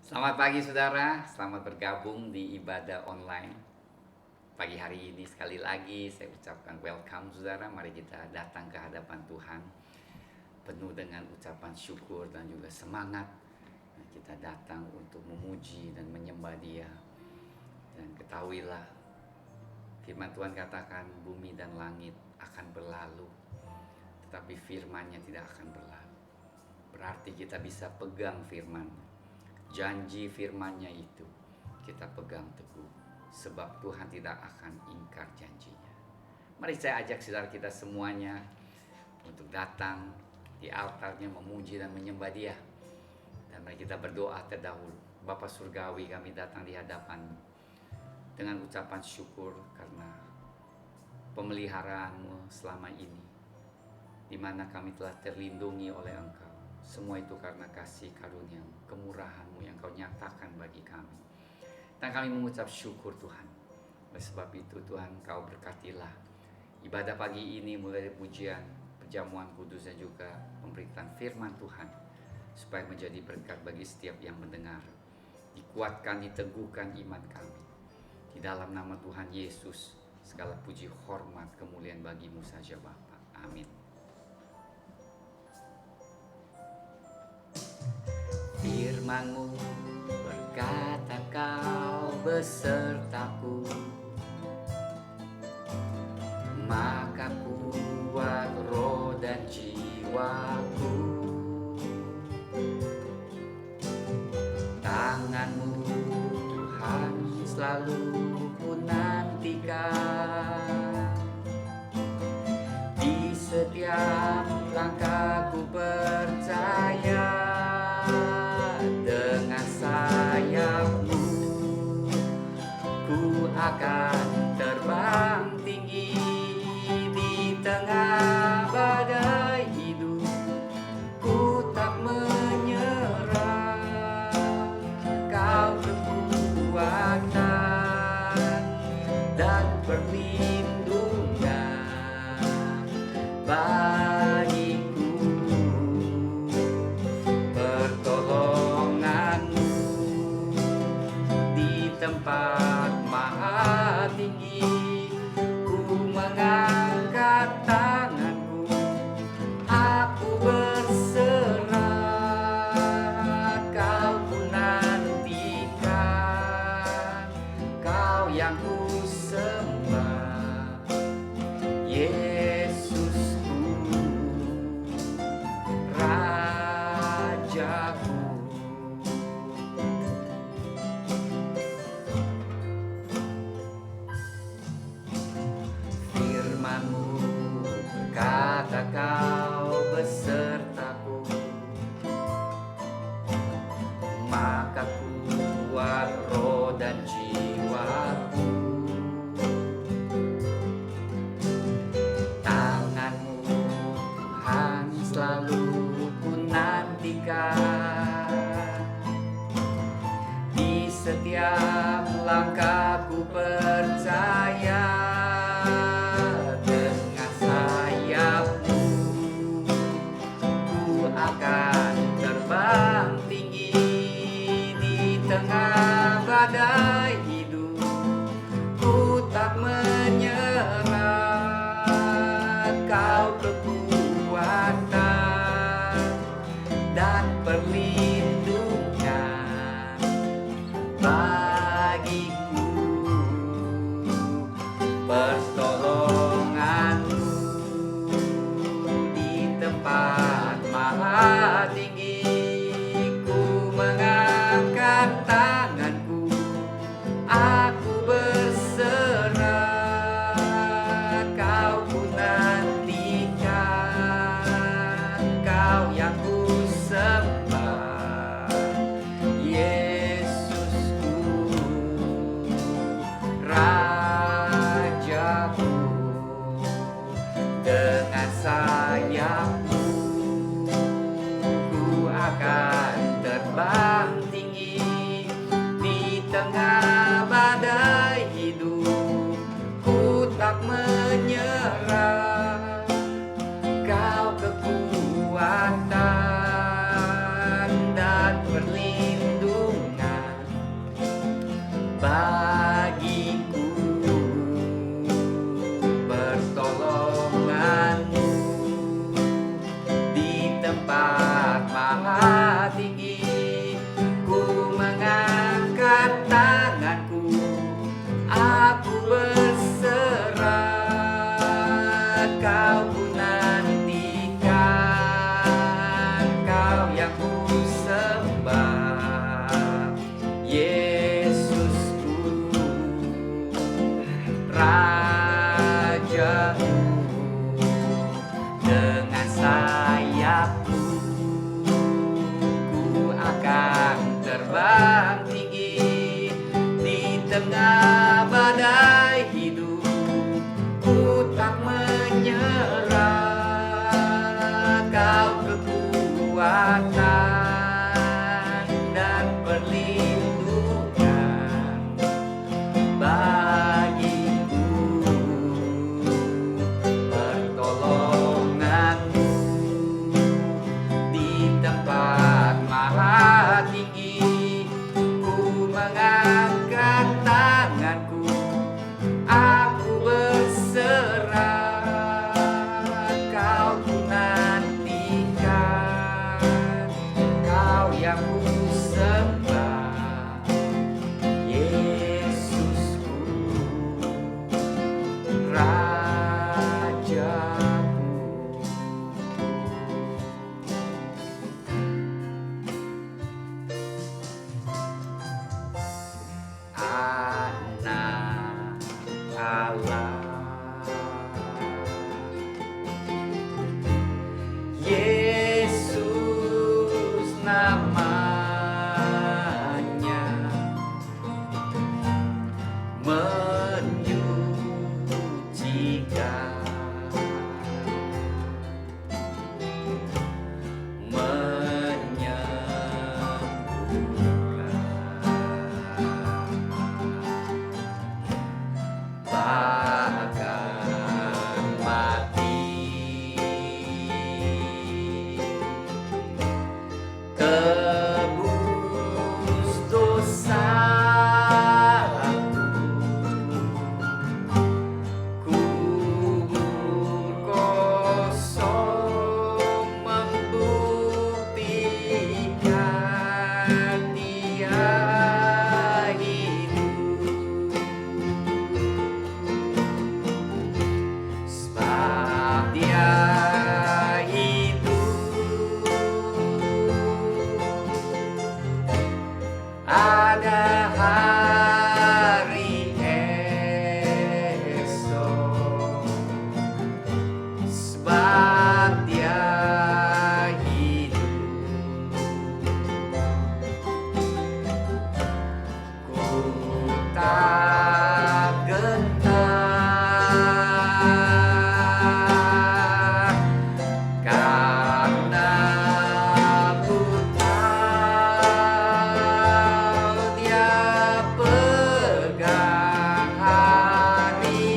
Selamat pagi saudara, selamat bergabung di ibadah online. Pagi hari ini sekali lagi saya ucapkan welcome saudara. Mari kita datang ke hadapan Tuhan penuh dengan ucapan syukur dan juga semangat. Kita datang untuk memuji dan menyembah Dia. Dan ketahuilah firman Tuhan katakan bumi dan langit akan berlalu, tetapi firman-Nya tidak akan berlalu. Berarti kita bisa pegang firman, janji firman-Nya itu kita pegang teguh, sebab Tuhan tidak akan ingkar janjinya. Mari saya ajak saudara kita semuanya untuk datang di altarnya memuji dan menyembah Dia. Dan mari kita berdoa terdahulu. Bapa Surgawi, kami datang di hadapan dengan ucapan syukur karena pemeliharaan-Mu selama ini, di mana kami telah terlindungi oleh Engkau. Semua itu karena kasih karunia, kemurahan-Mu yang Kau nyatakan bagi kami. Dan kami mengucap syukur Tuhan. Oleh sebab itu Tuhan, Kau berkatilah ibadah pagi ini, mulai dari pujian, perjamuan kudus dan juga pemberitaan firman Tuhan, supaya menjadi berkat bagi setiap yang mendengar. Dikuatkan, diteguhkan iman kami. Di dalam nama Tuhan Yesus, segala puji, hormat, kemuliaan bagi-Mu saja Bapa. Amin. Firman-Mu berkata Kau besertaku, maka kuat roh dan jiwaku. Tangan-Mu Tuhan selalu ku nantikan, di setiap langkah ku percaya. Dengan sayap-Mu ku akan terbang tinggi di tengah badai hidup. Ku tak menyerah, Kau kekuatan dan perlindungan bagiku. Pertolongan-Mu di tempat maha tinggi. Ku mengangkat tanganku, aku berserah. Kau ku nantikan, Kau yang ku sembah, Yesusku, Rajaku. Firman-Mu berkata Kau besertaku, maka kuat roh dan jiwaku. Tangan-Mu Tuhan selalu ku nantikan, di setiap langkah ku percaya. Dengan sayap-Mu ku akan terbang tinggi di tengah badai hidup. Ku tak menyerah, Kau kekuatan dan perlindungan bagiku. Pertolongan-Mu di tempat maha tinggi. Ku mengangkat tanganku, aku berserah. Kau ku nantikan, Kau yang ku sembah, Yesusku, Rajaku. Dengan sayap-Mu ku akan terbang tinggi di tengah badai hidup. Ku tak menyerah, Kau kekuatan dan perlindungan terbang tinggi di tengah badai hidup. Ku tak menyerah, Kau kekuatan dan perlindungan bagiku. Pertolonganmu di tempat maha tinggi. Ku mengangkat tanganku, aku berserah. Kau ku nantikan, Kau yang ku sembah, Yesusku, Rajaku. Anak Allah, Yesus namanya, menyucikan, menyembuhkan, bahkan mati. Tebus dosaku, kubur kosong membuktikan Dia hidup. Sebab Dia hidup, ada hari esok. Sebab Dia hidup, ku tak gentar, karena ku tahu Dia pegang hari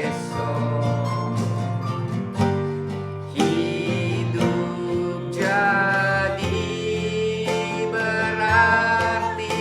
esok. Hidup jadi berarti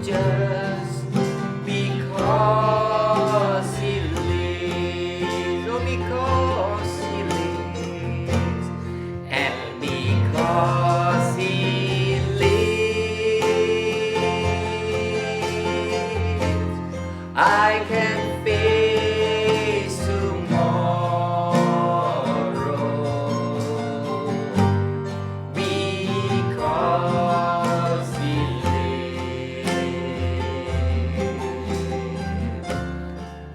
just because He lives. Oh, because He lives. And because He lives, I can face tomorrow. Because He lives,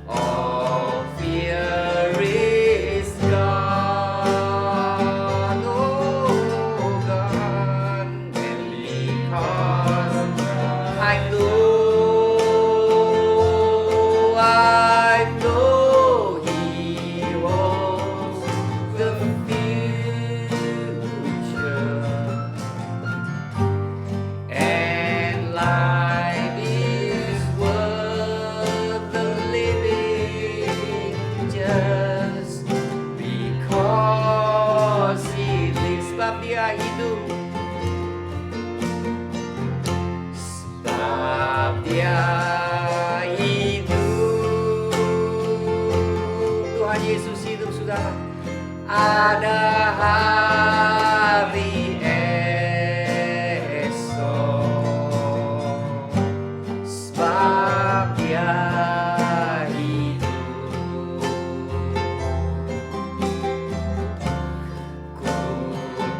all fear is gone, oh gone. And because I know He holds the future, and life is worth the living just because He lives. Sebab Dia hidup, sebab Dia hidup. Tuhan Yesus hidup, saudara. Ada hari esok, sebab Dia hidup. Ku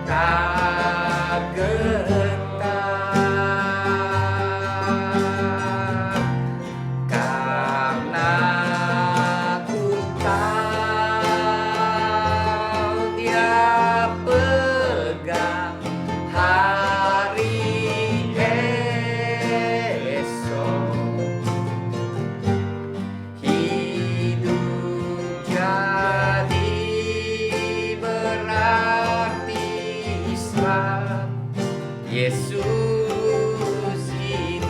tak gentar, karena ku tahu Dia pegang hari esok. Hidup jadi berarti sebab Yesus hidup.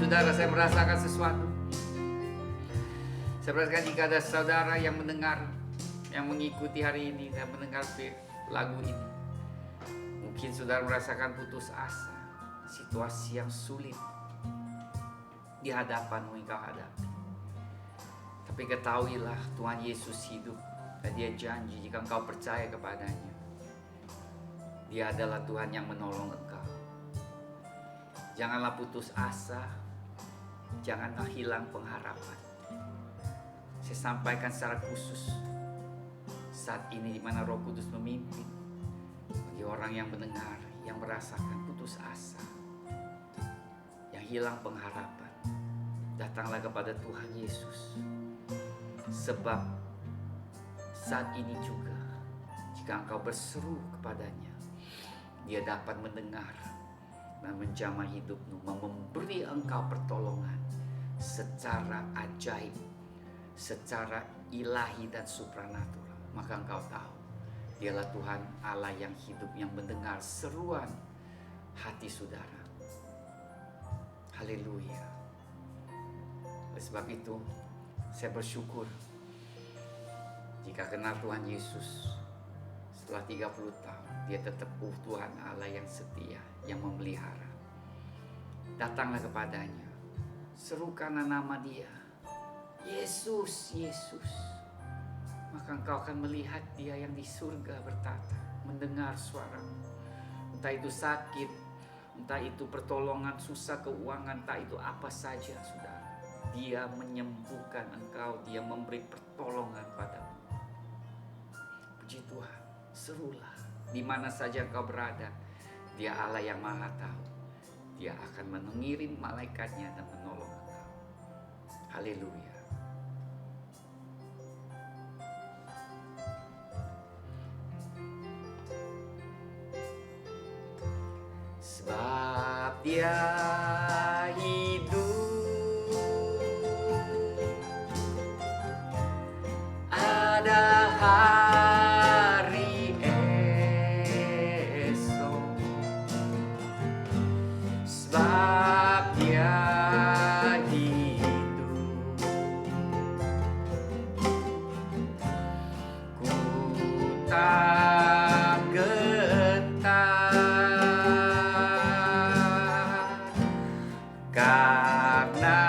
Saudara, saya merasakan sesuatu. Saya merasakan jika ada saudara yang mendengar, yang mengikuti hari ini dan mendengar lagu ini, mungkin saudara merasakan putus asa, situasi yang sulit di hadapanmu yang kau hadapi. Tapi ketahuilah Tuhan Yesus hidup dan Dia janji jika engkau percaya kepadanya, Dia adalah Tuhan yang menolong engkau. Janganlah putus asa, janganlah hilang pengharapan. Saya sampaikan secara khusus saat ini di mana Roh Kudus memimpin, bagi orang yang mendengar, yang merasakan putus asa, yang hilang pengharapan, datanglah kepada Tuhan Yesus. Sebab saat ini juga jika engkau berseru kepadanya, Dia dapat mendengar dan menjamah hidupmu, memberi engkau pertolongan secara ajaib, secara ilahi dan supranatural. Maka engkau tahu Dialah Tuhan Allah yang hidup, yang mendengar seruan hati saudara. Haleluya. Oleh sebab itu saya bersyukur jika kenal Tuhan Yesus setelah 30 tahun, Dia tetap Tuhan Allah yang setia, yang memelihara. Datanglah kepadanya, serukanlah nama Dia, Yesus, Yesus. Maka engkau akan melihat Dia yang di surga bertata, mendengar suaramu. Entah itu sakit, entah itu pertolongan, susah keuangan, entah itu apa saja, saudara. Dia menyembuhkan engkau, Dia memberi pertolongan padamu. Puji Tuhan, serulah di mana saja engkau berada. Dia Allah yang Maha Tahu. Dia akan mengirim malaikatnya dan menolong engkau. Haleluya. Sebab Dia hidup, ada hari esok. Sebab Dia hidup, ku tak gentar, karena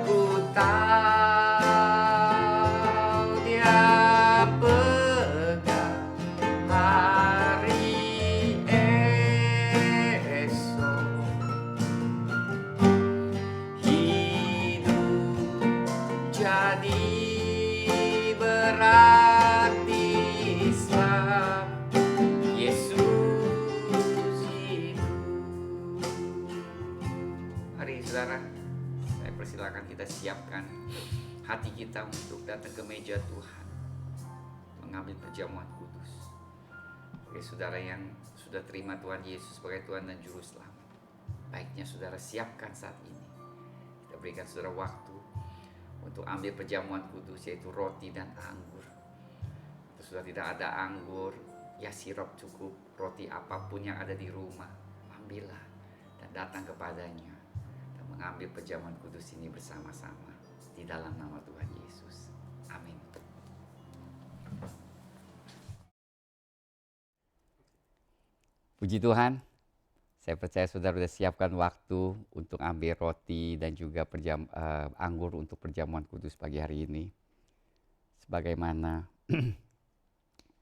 ku tahu Dia pegang hari esok. Hidup jadi berarti sebab Yesus hidup. Mari saudara, saya persilakan kita siapkan hati kita untuk datang ke meja Tuhan, mengambil perjamuan kudus. Bagi saudara yang sudah terima Tuhan Yesus sebagai Tuhan dan Juru Selamat, baiknya saudara siapkan saat ini. Kita berikan saudara waktu untuk ambil perjamuan kudus, yaitu roti dan anggur. Kalau sudah tidak ada anggur, ya sirup cukup, roti apapun yang ada di rumah, ambillah dan datang kepadanya dan mengambil perjamuan kudus ini bersama-sama di dalam nama Tuhan Yesus. Amin. Puji Tuhan, saya percaya saudara sudah siapkan waktu untuk ambil roti dan juga anggur untuk perjamuan kudus pagi hari ini. Sebagaimana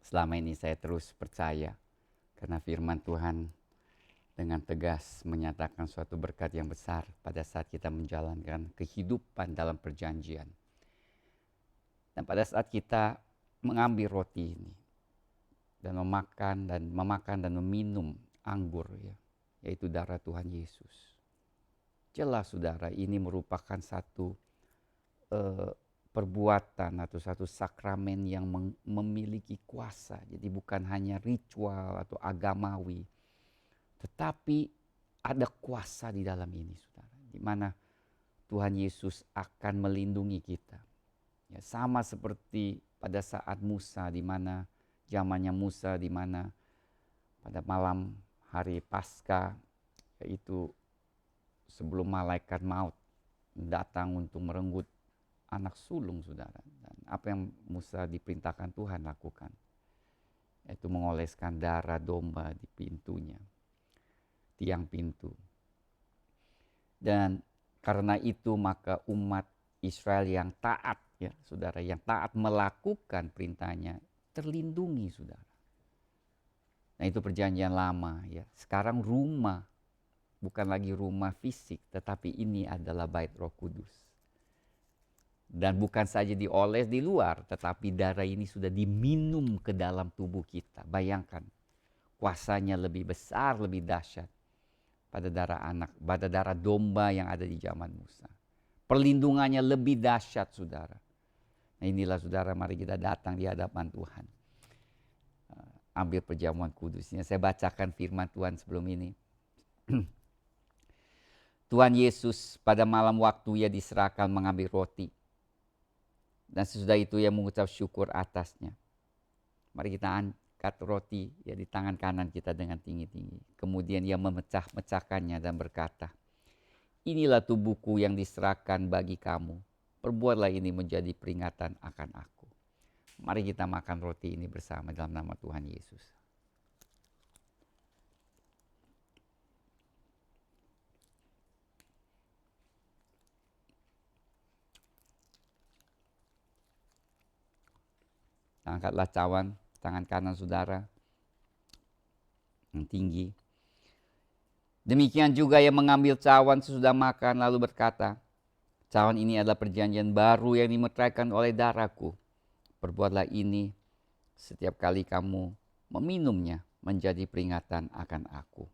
selama ini saya terus percaya, karena firman Tuhan dengan tegas menyatakan suatu berkat yang besar pada saat kita menjalankan kehidupan dalam perjanjian. Dan pada saat kita mengambil roti ini dan memakan dan meminum anggur, ya, yaitu darah Tuhan Yesus. Jelas saudara, ini merupakan satu perbuatan atau satu sakramen yang memiliki kuasa. Jadi bukan hanya ritual atau agamawi, tetapi ada kuasa di dalam ini saudara. Di mana Tuhan Yesus akan melindungi kita. Ya, sama seperti pada saat Musa, di mana zamannya Musa, di mana pada malam hari Paskah, yaitu sebelum malaikat maut datang untuk merenggut anak sulung saudara. Dan apa yang Musa diperintahkan Tuhan lakukan, yaitu mengoleskan darah domba di pintunya, tiang pintu. Dan karena itu maka umat Israel yang taat, ya saudara, yang taat melakukan perintahnya terlindungi saudara. Nah itu perjanjian lama, ya. Sekarang rumah bukan lagi rumah fisik, tetapi ini adalah bait Roh Kudus. Dan bukan saja dioles di luar, tetapi darah ini sudah diminum ke dalam tubuh kita. Bayangkan, kuasanya lebih besar, lebih dahsyat pada darah domba yang ada di zaman Musa. Perlindungannya lebih dahsyat saudara. Nah inilah saudara, mari kita datang di hadapan Tuhan. Ambil perjamuan kudusnya. Saya bacakan firman Tuhan sebelum ini. Tuhan Yesus pada malam waktu ia diserahkan mengambil roti. Dan sesudah itu ia mengucap syukur atasnya. Mari kita angkat roti ya di tangan kanan kita dengan tinggi-tinggi. Kemudian ia memecah-mecahkannya dan berkata, inilah tubuhku yang diserahkan bagi kamu. Perbuatlah ini menjadi peringatan akan aku. Mari kita makan roti ini bersama dalam nama Tuhan Yesus. Angkatlah cawan tangan kanan saudara yang tinggi. Demikian juga ia mengambil cawan sesudah makan lalu berkata, cawan ini adalah perjanjian baru yang dimeteraikan oleh darahku. Perbuatlah ini setiap kali kamu meminumnya menjadi peringatan akan aku.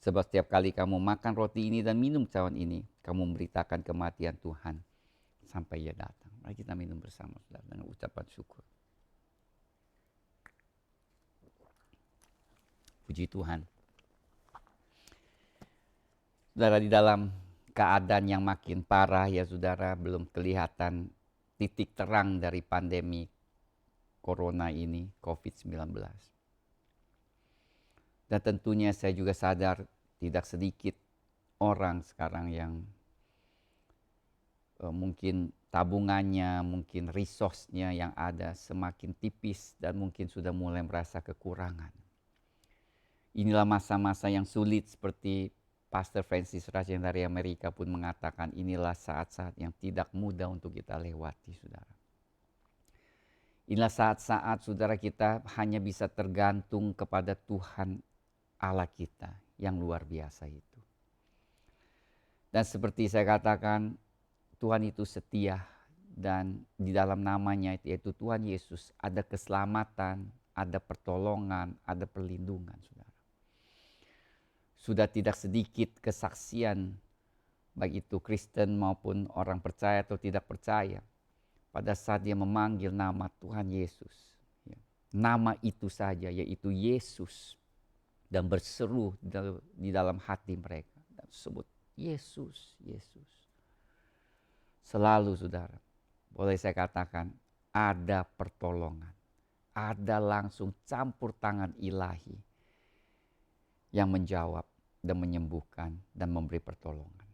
Sebab setiap kali kamu makan roti ini dan minum cawan ini, kamu memberitakan kematian Tuhan sampai ia datang. Mari kita minum bersama saudara dengan ucapan syukur. Puji Tuhan. Saudara, di dalam keadaan yang makin parah ya saudara, belum kelihatan titik terang dari pandemi corona ini, COVID-19. Dan tentunya saya juga sadar tidak sedikit orang sekarang yang mungkin tabungannya, mungkin resource-nya yang ada semakin tipis dan mungkin sudah mulai merasa kekurangan. Inilah masa-masa yang sulit seperti Pastor Francis Raj yang dari Amerika pun mengatakan inilah saat-saat yang tidak mudah untuk kita lewati, saudara. Inilah saat-saat saudara kita hanya bisa tergantung kepada Tuhan Allah kita yang luar biasa itu. Dan seperti saya katakan, Tuhan itu setia dan di dalam namanya yaitu Tuhan Yesus ada keselamatan, ada pertolongan, ada perlindungan, saudara. Sudah tidak sedikit kesaksian baik itu Kristen maupun orang percaya atau tidak percaya pada saat dia memanggil nama Tuhan Yesus. Nama itu saja yaitu Yesus dan berseru di dalam hati mereka dan sebut Yesus, Yesus. Selalu saudara, boleh saya katakan ada pertolongan, ada langsung campur tangan ilahi yang menjawab dan menyembuhkan dan memberi pertolongan.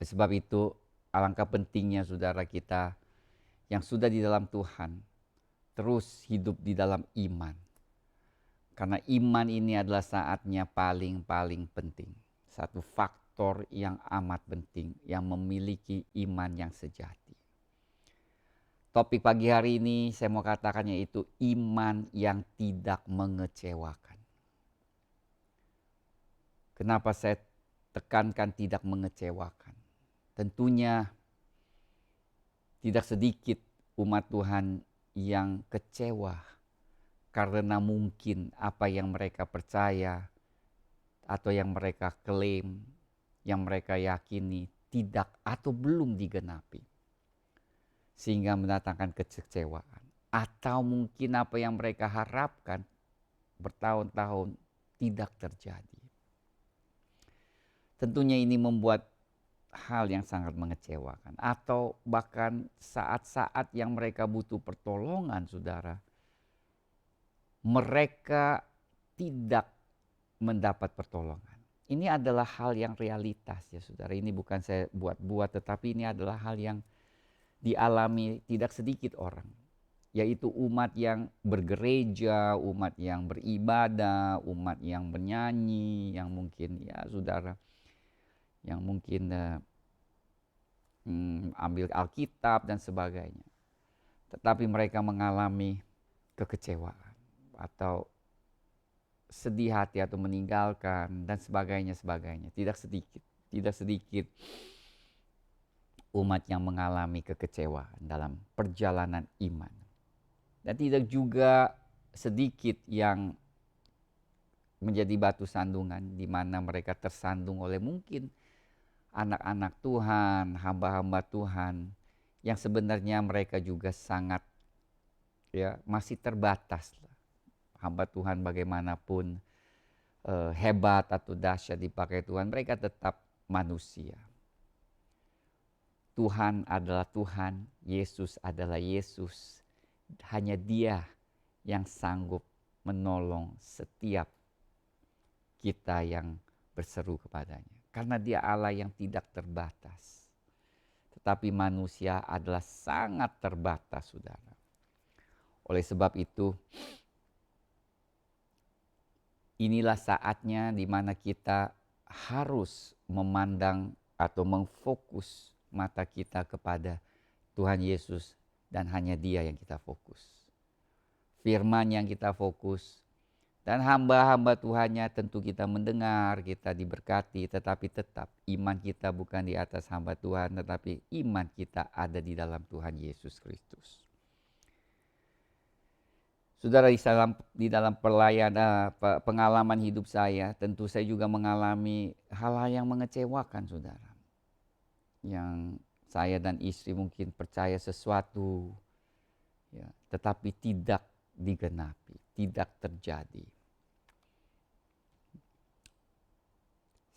Sebab itu alangkah pentingnya saudara kita yang sudah di dalam Tuhan terus hidup di dalam iman. Karena iman ini adalah saatnya paling penting. Satu faktor yang amat penting yang memiliki iman yang sejati. Topik pagi hari ini saya mau katakan yaitu iman yang tidak mengecewakan. Kenapa saya tekankan tidak mengecewakan? Tentunya tidak sedikit umat Tuhan yang kecewa karena mungkin apa yang mereka percaya atau yang mereka klaim, yang mereka yakini tidak atau belum digenapi. Sehingga mendatangkan kekecewaan. Atau mungkin apa yang mereka harapkan bertahun-tahun tidak terjadi. Tentunya ini membuat hal yang sangat mengecewakan. Atau bahkan saat-saat yang mereka butuh pertolongan, saudara, mereka tidak mendapat pertolongan. Ini adalah hal yang realitas ya saudara. Ini bukan saya buat-buat, tetapi ini adalah hal yang dialami tidak sedikit orang. Yaitu umat yang bergereja, umat yang beribadah, umat yang bernyanyi, yang mungkin ya saudara, yang mungkin ambil Alkitab dan sebagainya. Tetapi mereka mengalami kekecewaan atau sedih hati atau meninggalkan dan sebagainya. Tidak sedikit umat yang mengalami kekecewaan dalam perjalanan iman. Dan tidak juga sedikit yang menjadi batu sandungan di mana mereka tersandung oleh mungkin anak-anak Tuhan, hamba-hamba Tuhan yang sebenarnya mereka juga sangat masih terbatas. Hamba Tuhan bagaimanapun hebat atau dahsyat dipakai Tuhan, mereka tetap manusia. Tuhan adalah Tuhan, Yesus adalah Yesus. Hanya Dia yang sanggup menolong setiap kita yang berseru kepadanya. Karena Dia Allah yang tidak terbatas. Tetapi manusia adalah sangat terbatas, saudara. Oleh sebab itu, inilah saatnya di mana kita harus memandang atau memfokus mata kita kepada Tuhan Yesus dan hanya Dia yang kita fokus. Firman yang kita fokus dan hamba-hamba Tuhannya tentu kita mendengar, kita diberkati, tetapi tetap iman kita bukan di atas hamba Tuhan, tetapi iman kita ada di dalam Tuhan Yesus Kristus. Saudara, di dalam pelayanan pengalaman hidup saya, tentu saya juga mengalami hal-hal yang mengecewakan, saudara. Yang saya dan istri mungkin percaya sesuatu, tetapi tidak digenapi, tidak terjadi.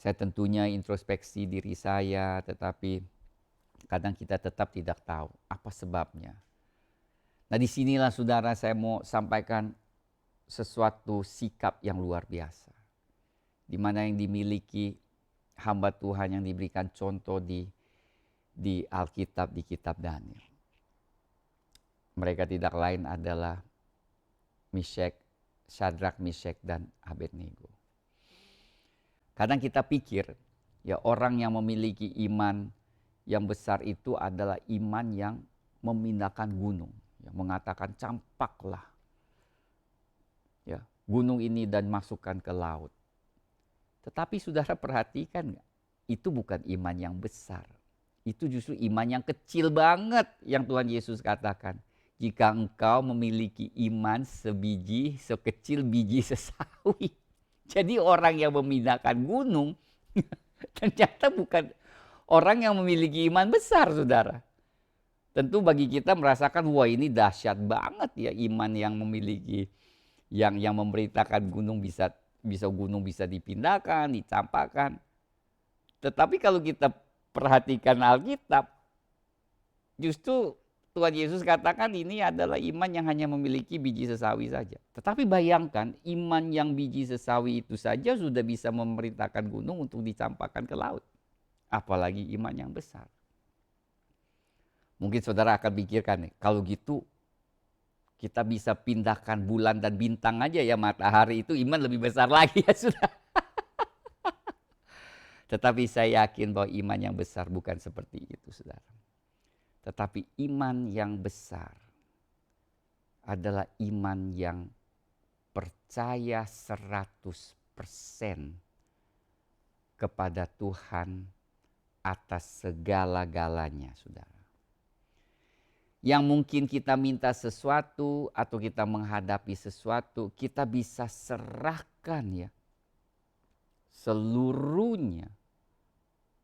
Saya tentunya introspeksi diri saya, tetapi kadang kita tetap tidak tahu apa sebabnya. Nah, disinilah saudara saya mau sampaikan sesuatu sikap yang luar biasa. Di mana yang dimiliki hamba Tuhan yang diberikan contoh di Alkitab, di kitab Daniel. Mereka tidak lain adalah Shadrach, Meshach, dan Abednego. Kadang kita pikir ya orang yang memiliki iman yang besar itu adalah iman yang memindahkan gunung, yang mengatakan campaklah ya gunung ini dan masukkan ke laut. Tetapi saudara perhatikan nggak? Itu bukan iman yang besar. Itu justru iman yang kecil banget yang Tuhan Yesus katakan. Jika engkau memiliki iman sebiji, sekecil biji sesawi. Jadi orang yang memindahkan gunung ternyata bukan orang yang memiliki iman besar, saudara. Tentu bagi kita merasakan, wah ini dahsyat banget ya iman yang memiliki, yang memberitakan gunung bisa gunung bisa dipindahkan, dicampakkan. Tetapi kalau kita perhatikan Alkitab, justru Tuhan Yesus katakan ini adalah iman yang hanya memiliki biji sesawi saja. Tetapi bayangkan iman yang biji sesawi itu saja sudah bisa memerintahkan gunung untuk dicampakkan ke laut. Apalagi iman yang besar. Mungkin saudara akan pikirkan nih, kalau gitu kita bisa pindahkan bulan dan bintang aja ya, matahari itu iman lebih besar lagi ya sudah. Tetapi saya yakin bahwa iman yang besar bukan seperti itu, saudara. Tetapi iman yang besar adalah iman yang percaya 100% kepada Tuhan atas segala-galanya, saudara. Yang mungkin kita minta sesuatu atau kita menghadapi sesuatu, kita bisa serahkan ya seluruhnya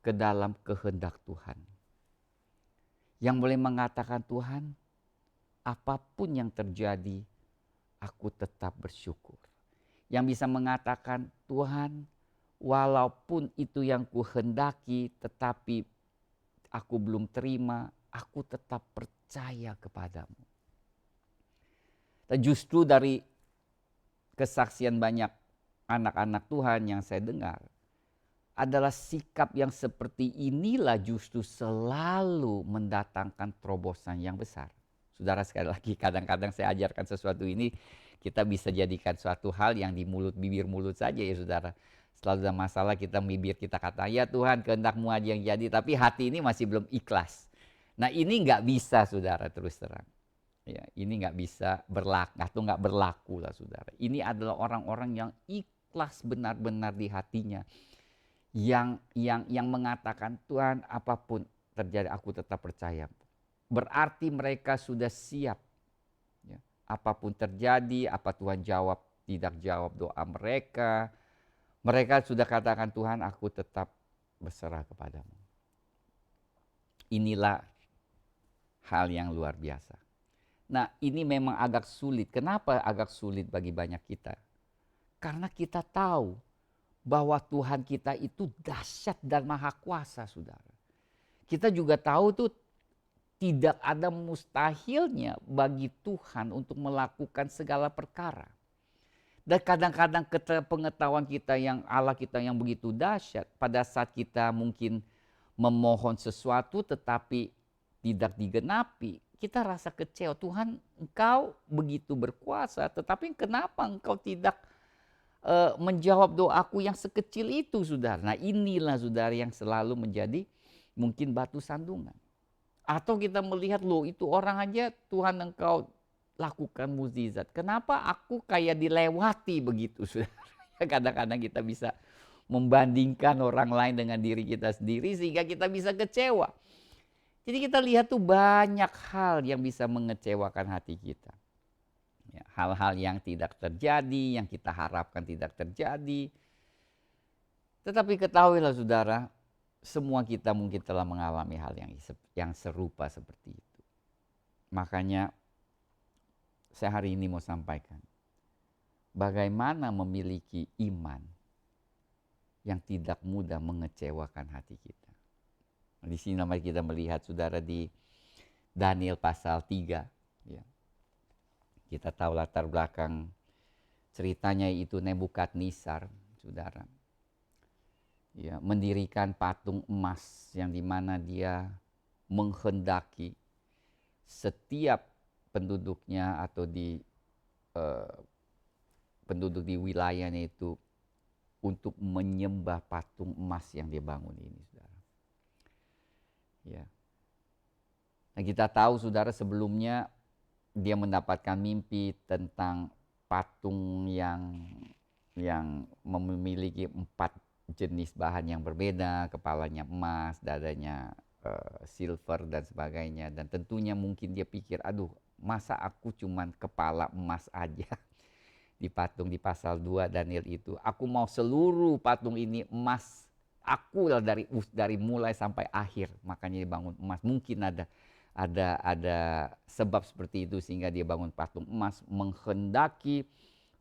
ke dalam kehendak Tuhan. Yang boleh mengatakan, Tuhan, apapun yang terjadi, aku tetap bersyukur. Yang bisa mengatakan, Tuhan, walaupun itu yang kuhendaki, tetapi aku belum terima, aku tetap percaya kepadamu. Dan justru dari kesaksian banyak anak-anak Tuhan yang saya dengar, adalah sikap yang seperti inilah justru selalu mendatangkan terobosan yang besar. Saudara, sekali lagi kadang-kadang saya ajarkan sesuatu ini, kita bisa jadikan suatu hal yang di mulut, bibir mulut saja ya saudara. Selalu ada masalah kita bibir kita kata, ya Tuhan kehendakmu aja yang jadi, tapi hati ini masih belum ikhlas. Nah ini nggak bisa saudara, terus terang. Ya, ini nggak bisa berlaku atau nggak berlaku lah saudara. Ini adalah orang-orang yang ikhlas benar-benar di hatinya. Yang mengatakan, Tuhan apapun terjadi aku tetap percaya. Berarti mereka sudah siap ya. Apapun terjadi, apa Tuhan jawab tidak jawab doa mereka, mereka sudah katakan, Tuhan aku tetap berserah kepadamu. Inilah hal yang luar biasa. Nah ini memang agak sulit. Kenapa agak sulit bagi banyak kita? Karena kita tahu bahwa Tuhan kita itu dahsyat dan maha kuasa, saudara. Kita juga tahu tuh tidak ada mustahilnya bagi Tuhan untuk melakukan segala perkara. Dan kadang-kadang pengetahuan kita yang Allah kita yang begitu dahsyat, pada saat kita mungkin memohon sesuatu tetapi tidak digenapi, kita rasa kecewa. Tuhan engkau begitu berkuasa, tetapi kenapa engkau tidak menjawab doaku yang sekecil itu, saudara. Nah inilah saudara yang selalu menjadi mungkin batu sandungan. Atau kita melihat, loh itu orang aja Tuhan engkau lakukan mukjizat. Kenapa aku kayak dilewati begitu, saudara. Kadang-kadang kita bisa membandingkan orang lain dengan diri kita sendiri sehingga kita bisa kecewa. Jadi kita lihat tuh banyak hal yang bisa mengecewakan hati kita. Hal-hal yang tidak terjadi, yang kita harapkan tidak terjadi. Tetapi ketahuilah saudara, semua kita mungkin telah mengalami hal yang serupa seperti itu. Makanya saya hari ini mau sampaikan, bagaimana memiliki iman yang tidak mudah mengecewakan hati kita. Di sini namanya kita melihat saudara di Daniel pasal 3. Ya. Kita tahu latar belakang ceritanya itu Nebukadnezar, saudara. Ya, mendirikan patung emas yang dimana dia menghendaki setiap penduduknya atau penduduk di wilayahnya itu untuk menyembah patung emas yang dia bangun ini, saudara. Ya. Nah, kita tahu saudara sebelumnya dia mendapatkan mimpi tentang patung yang memiliki 4 jenis bahan yang berbeda, kepalanya emas, dadanya silver dan sebagainya. Dan tentunya mungkin dia pikir, aduh masa aku cuman kepala emas aja di patung di pasal 2 Daniel itu. Aku mau seluruh patung ini emas. Aku lah dari mulai sampai akhir, makanya dia bangun emas. Mungkin ada sebab seperti itu sehingga dia bangun patung emas, menghendaki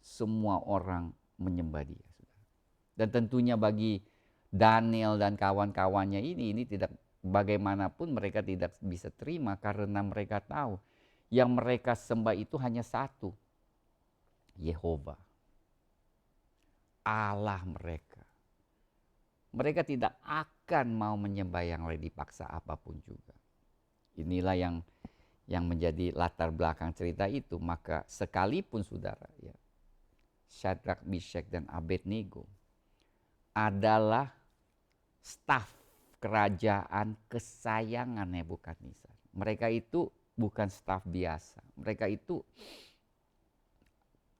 semua orang menyembah dia. Dan tentunya bagi Daniel dan kawan-kawannya ini tidak, bagaimanapun mereka tidak bisa terima karena mereka tahu yang mereka sembah itu hanya satu, Yehova, Allah mereka. Mereka tidak akan mau menyembah yang lain dipaksa apapun juga. Inilah yang menjadi latar belakang cerita itu. Maka sekalipun saudara, ya, Syadrak, Meshach, dan Abednego adalah staf kerajaan kesayangan Nebukadnezar. Mereka itu bukan staf biasa. Mereka itu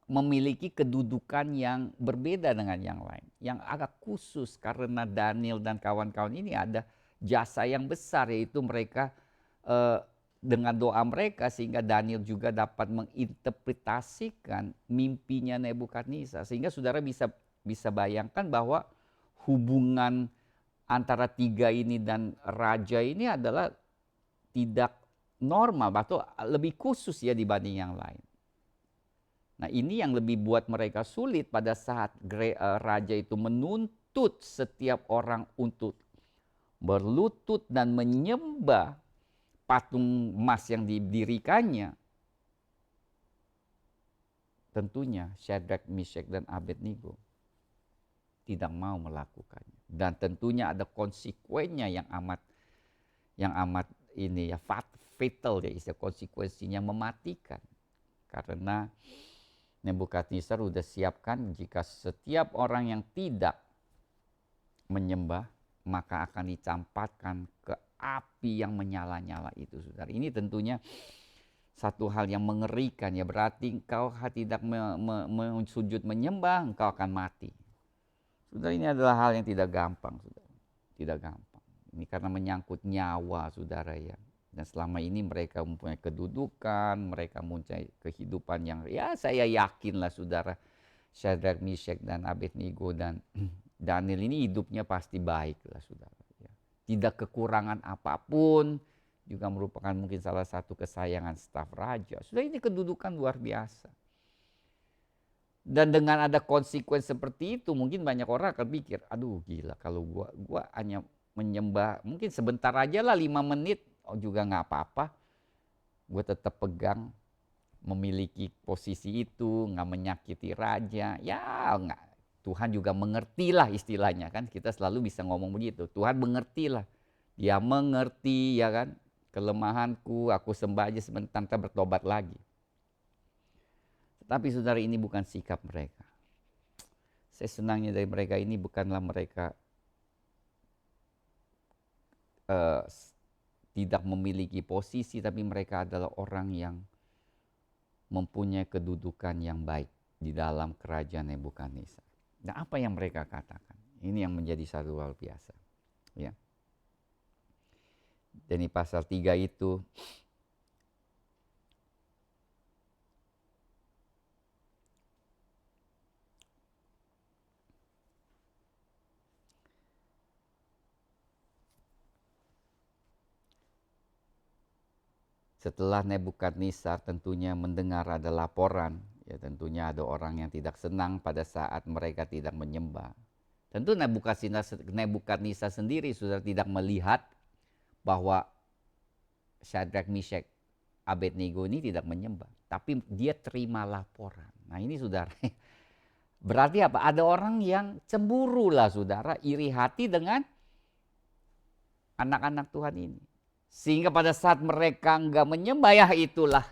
memiliki kedudukan yang berbeda dengan yang lain. Yang agak khusus karena Daniel dan kawan-kawan ini ada jasa yang besar, yaitu mereka dengan doa mereka sehingga Daniel juga dapat menginterpretasikan mimpinya Nebukadnezar. Sehingga saudara bisa bayangkan bahwa hubungan antara 3 ini dan raja ini adalah tidak normal atau lebih khusus ya dibanding yang lain. Nah, ini yang lebih buat mereka sulit pada saat raja itu menuntut setiap orang untuk berlutut dan menyembah patung emas yang didirikannya. Tentunya Syadrak, Meshach, dan Abednego tidak mau melakukannya. Dan tentunya ada konsekuensinya yang amat ini ya fatal ya, istilah konsekuensinya mematikan. Karena Nebukadnezar sudah siapkan jika setiap orang yang tidak menyembah maka akan dicampakkan ke api yang menyala-nyala itu, saudara. Ini tentunya satu hal yang mengerikan ya, berarti engkau tidak sujud menyembah, engkau akan mati. Saudara, ini adalah hal yang tidak gampang, saudara. Tidak gampang. Ini karena menyangkut nyawa, saudara ya. Dan selama ini mereka mempunyai kedudukan, mereka mempunyai kehidupan yang ya saya yakinlah saudara, Syadrak, Meshach, dan Abednego dan Daniel ini hidupnya pasti baik lah saudara. Ya. Tidak kekurangan apapun, juga merupakan mungkin salah satu kesayangan staf raja. Sudah, ini kedudukan luar biasa. Dan dengan ada konsekuensi seperti itu, mungkin banyak orang akan pikir, aduh gila kalau gua hanya menyembah mungkin sebentar aja lah 5 menit, juga nggak apa-apa. Gue tetap pegang memiliki posisi itu, nggak menyakiti raja. Ya nggak, Tuhan juga mengerti lah istilahnya kan. Kita selalu bisa ngomong begitu. Tuhan mengerti lah. Dia mengerti ya kan. Kelemahanku, aku sembah aja sebentar, bertobat lagi. Tetapi saudara, ini bukan sikap mereka. Saya senangnya dari mereka ini bukanlah mereka tidak memiliki posisi, tapi mereka adalah orang yang mempunyai kedudukan yang baik di dalam kerajaan Nebukadnezar. Nah, apa yang mereka katakan? Ini yang menjadi satu hal biasa. Ya. Dan di pasal 3 itu setelah Nebukadnezar tentunya mendengar ada laporan, ya tentunya ada orang yang tidak senang pada saat mereka tidak menyembah. Tentu Nebukadnezar sendiri sudah tidak melihat bahwa Syadrak, Meshach, Abednego ini tidak menyembah, tapi dia terima laporan. Nah ini saudara, berarti apa? Ada orang yang cemburu lah saudara, iri hati dengan anak-anak Tuhan ini. Sehingga pada saat mereka enggak menyembah, ya itulah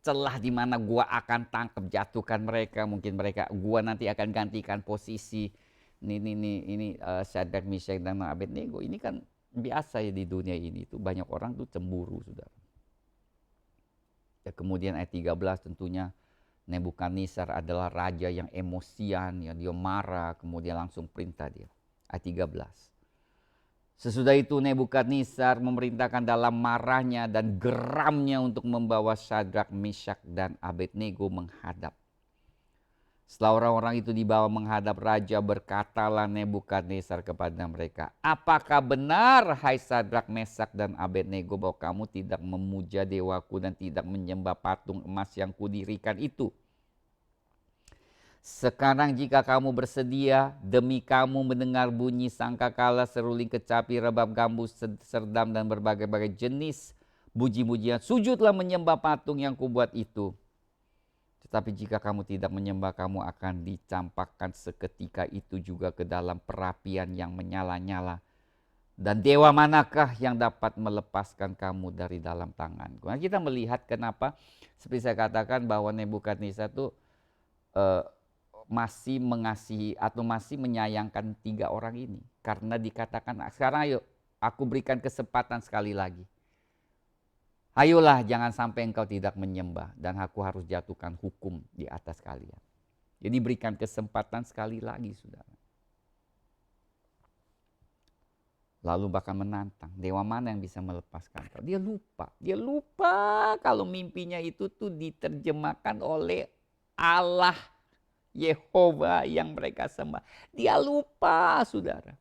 celah di mana gua akan tangkap, jatuhkan mereka. Mungkin gua nanti akan gantikan posisi Syadrak, Meshach dan Abednego ini kan biasa ya di dunia ini tuh banyak orang tuh cemburu, Saudara. Ya, kemudian ayat 13 tentunya Nebukadnezar adalah raja yang emosian, ya dia marah, kemudian langsung perintah dia. Ayat 13. Sesudah itu Nebukadnezar memerintahkan dalam marahnya dan geramnya untuk membawa Syadrak, Meshach dan Abednego menghadap. Setelah orang-orang itu dibawa menghadap raja, berkatalah Nebukadnezar kepada mereka, apakah benar hai Syadrak, Meshach dan Abednego bahwa kamu tidak memuja dewaku dan tidak menyembah patung emas yang kudirikan itu? Sekarang jika kamu bersedia, demi kamu mendengar bunyi sangkakala, seruling kecapi, rebab gambus, serdam dan berbagai-bagai jenis puji-pujian, sujudlah menyembah patung yang kubuat itu. Tetapi jika kamu tidak menyembah, kamu akan dicampakkan seketika itu juga ke dalam perapian yang menyala-nyala. Dan dewa manakah yang dapat melepaskan kamu dari dalam tanganku? Nah, kita melihat kenapa seperti saya katakan bahwa Nebukadnezar itu masih mengasihi atau masih menyayangkan 3 orang ini. Karena dikatakan, sekarang ayo aku berikan kesempatan sekali lagi. Ayolah jangan sampai engkau tidak menyembah dan aku harus jatuhkan hukum di atas kalian. Jadi berikan kesempatan sekali lagi, Saudara. Lalu bahkan menantang, dewa mana yang bisa melepaskan kau? Dia lupa kalau mimpinya itu tuh diterjemahkan oleh Allah Yehova yang mereka sembah. Dia lupa, Saudara.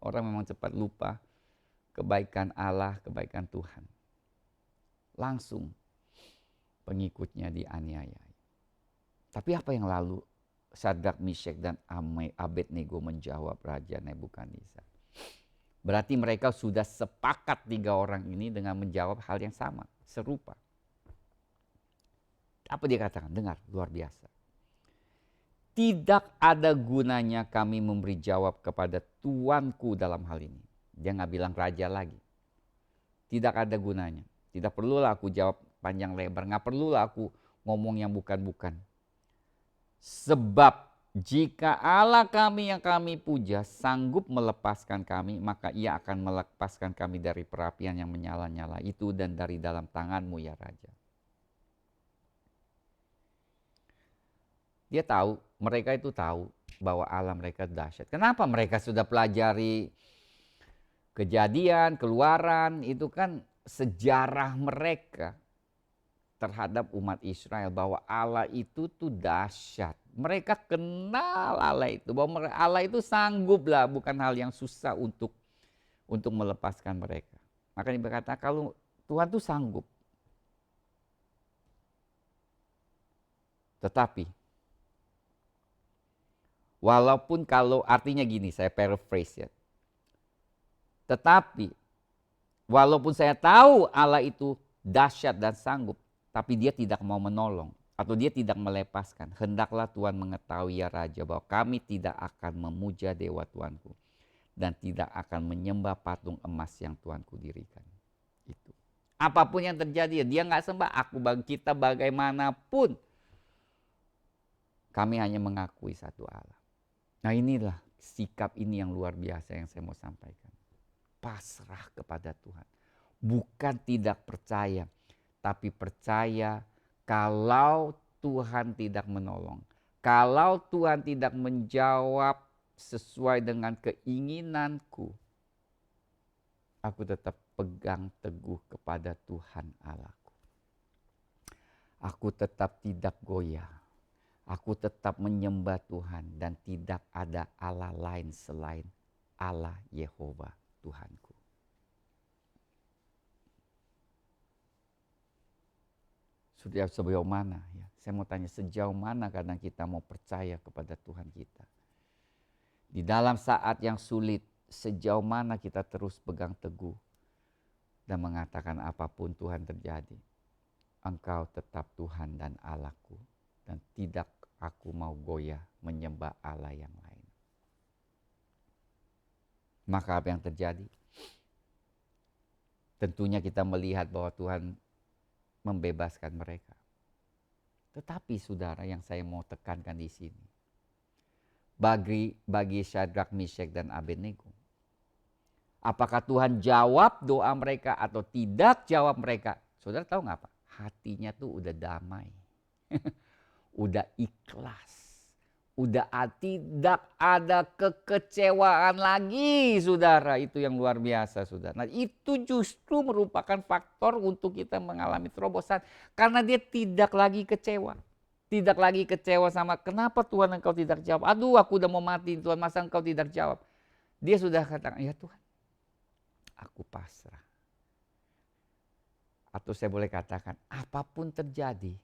Orang memang cepat lupa kebaikan Allah, kebaikan Tuhan. Langsung pengikutnya dianiaya. Tapi apa yang lalu Syadrak, Meshach dan Abednego menjawab Raja Nebukadnezar? Berarti mereka sudah sepakat 3 orang ini dengan menjawab hal yang sama, serupa. Apa dia katakan? Dengar, luar biasa. Tidak ada gunanya kami memberi jawab kepada tuanku dalam hal ini. Dia nggak bilang raja lagi. Tidak ada gunanya. Tidak perlulah aku jawab panjang lebar. Nggak perlulah aku ngomong yang bukan-bukan. Sebab jika Allah kami yang kami puja sanggup melepaskan kami, maka ia akan melepaskan kami dari perapian yang menyala-nyala itu dan dari dalam tanganmu ya Raja. Dia tahu, mereka itu tahu bahwa Allah mereka dahsyat. Kenapa mereka sudah pelajari Kejadian, Keluaran, itu kan sejarah mereka terhadap umat Israel bahwa Allah itu tuh dahsyat. Mereka kenal Allah itu, bahwa Allah itu sanggup lah, bukan hal yang susah untuk melepaskan mereka. Makanya berkata kalau Tuhan tuh sanggup. Tetapi walaupun kalau artinya gini, saya paraphrase ya. Tetapi walaupun saya tahu Allah itu dahsyat dan sanggup, tapi dia tidak mau menolong atau dia tidak melepaskan. Hendaklah Tuhan mengetahui ya Raja bahwa kami tidak akan memuja dewa Tuanku dan tidak akan menyembah patung emas yang Tuanku dirikan. Itu. Apapun yang terjadi, dia nggak sembah. Kita bagaimanapun, kami hanya mengakui satu Allah. Nah inilah sikap ini yang luar biasa yang saya mau sampaikan. Pasrah kepada Tuhan. Bukan tidak percaya, tapi percaya kalau Tuhan tidak menolong. Kalau Tuhan tidak menjawab sesuai dengan keinginanku, aku tetap pegang teguh kepada Tuhan Allahku. Aku tetap tidak goyah. Aku tetap menyembah Tuhan dan tidak ada Allah lain selain Allah Yehova Tuhanku. Sudah sejauh mana ya? Saya mau tanya sejauh mana kadang kita mau percaya kepada Tuhan kita. Di dalam saat yang sulit, sejauh mana kita terus pegang teguh dan mengatakan apapun Tuhan terjadi. Engkau tetap Tuhan dan Allahku dan tidak aku mau goyah menyembah Allah yang lain. Maka apa yang terjadi? Tentunya kita melihat bahwa Tuhan membebaskan mereka. Tetapi saudara yang saya mau tekankan di sini, bagi Syadrak, Meshach, dan Abednego. Apakah Tuhan jawab doa mereka atau tidak jawab mereka? Saudara tahu nggak apa? Hatinya tuh udah damai. Udah ikhlas. Tidak ada kekecewaan lagi, saudara. Itu yang luar biasa, saudara. Nah, itu justru merupakan faktor untuk kita mengalami terobosan. Karena dia tidak lagi kecewa. Tidak lagi kecewa sama, kenapa Tuhan engkau tidak jawab? Aduh, aku udah mau mati Tuhan, masa engkau tidak jawab? Dia sudah katakan, ya Tuhan, aku pasrah. Atau saya boleh katakan, apapun terjadi,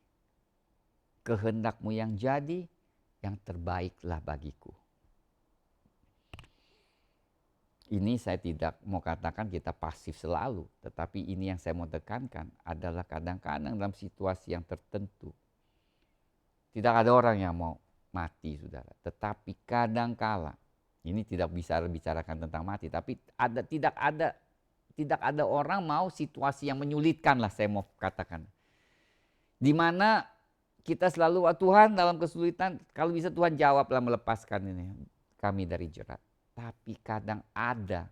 kehendakmu yang jadi, yang terbaiklah bagiku. Ini saya tidak mau katakan kita pasif selalu, tetapi ini yang saya mau tekankan adalah kadang-kadang dalam situasi yang tertentu, tidak ada orang yang mau mati, saudara. Tetapi kadangkala, ini tidak bisa bicarakan tentang mati, tapi tidak ada orang mau situasi yang menyulitkan lah, saya mau katakan. Di mana kita selalu, Tuhan dalam kesulitan, kalau bisa Tuhan jawablah melepaskan ini kami dari jerat. Tapi kadang ada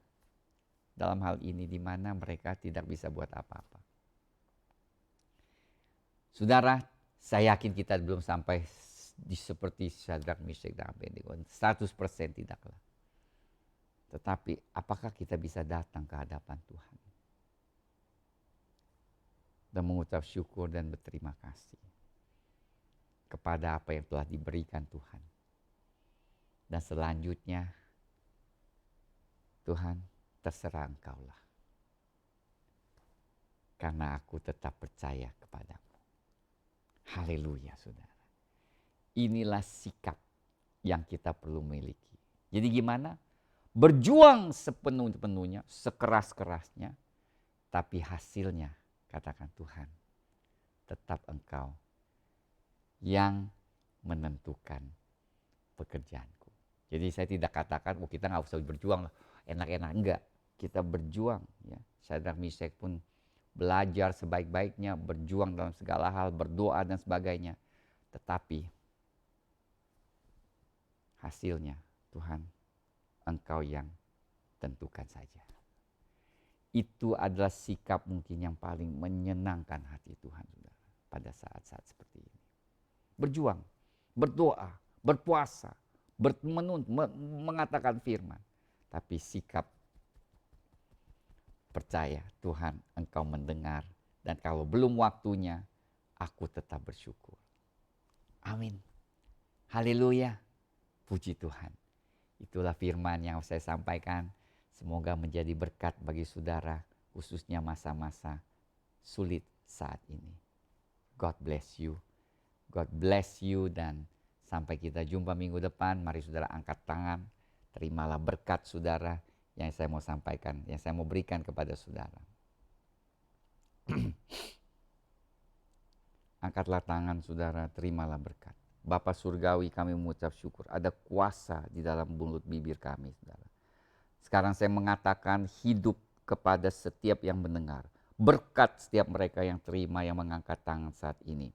dalam hal ini di mana mereka tidak bisa buat apa-apa. Saudara, saya yakin kita belum sampai seperti Syadrak, Meshach, dan Abednego. 100% tidaklah. Tetapi apakah kita bisa datang ke hadapan Tuhan dan mengucap syukur dan berterima kasih kepada apa yang telah diberikan Tuhan. Dan selanjutnya, Tuhan, terserah Engkaulah. Karena aku tetap percaya kepadamu. Haleluya, saudara. Inilah sikap yang kita perlu miliki. Jadi gimana? Berjuang sepenuh-penuhnya, sekeras-kerasnya, tapi hasilnya, katakan Tuhan, tetap Engkau yang menentukan pekerjaanku. Jadi saya tidak katakan, kita nggak usah berjuang, enak-enak, enggak. Kita berjuang, ya. Syadrak, Meshach pun belajar sebaik-baiknya, berjuang dalam segala hal, berdoa dan sebagainya. Tetapi hasilnya, Tuhan, Engkau yang tentukan saja. Itu adalah sikap mungkin yang paling menyenangkan hati Tuhan, saudara, pada saat-saat seperti ini. Berjuang, berdoa, berpuasa, mengatakan firman. Tapi sikap percaya, Tuhan, Engkau mendengar, dan kalau belum waktunya, aku tetap bersyukur. Amin. Haleluya. Puji Tuhan. Itulah firman yang saya sampaikan. Semoga menjadi berkat bagi saudara, khususnya masa-masa sulit saat ini. God bless you. God bless you, dan sampai kita jumpa minggu depan. Mari saudara angkat tangan. Terimalah berkat saudara yang saya mau sampaikan, yang saya mau berikan kepada saudara. Angkatlah tangan saudara, terimalah berkat. Bapa Surgawi, kami mengucap syukur. Ada kuasa di dalam mulut bibir kami, saudara. Sekarang saya mengatakan hidup kepada setiap yang mendengar. Berkat setiap mereka yang terima, yang mengangkat tangan saat ini.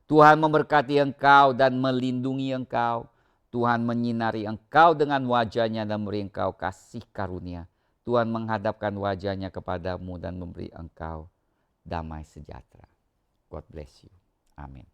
Tuhan memberkati engkau dan melindungi engkau. Tuhan menyinari engkau dengan wajah-Nya dan memberi engkau kasih karunia. Tuhan menghadapkan wajah-Nya kepadamu dan memberi engkau damai sejahtera. God bless you. Amin.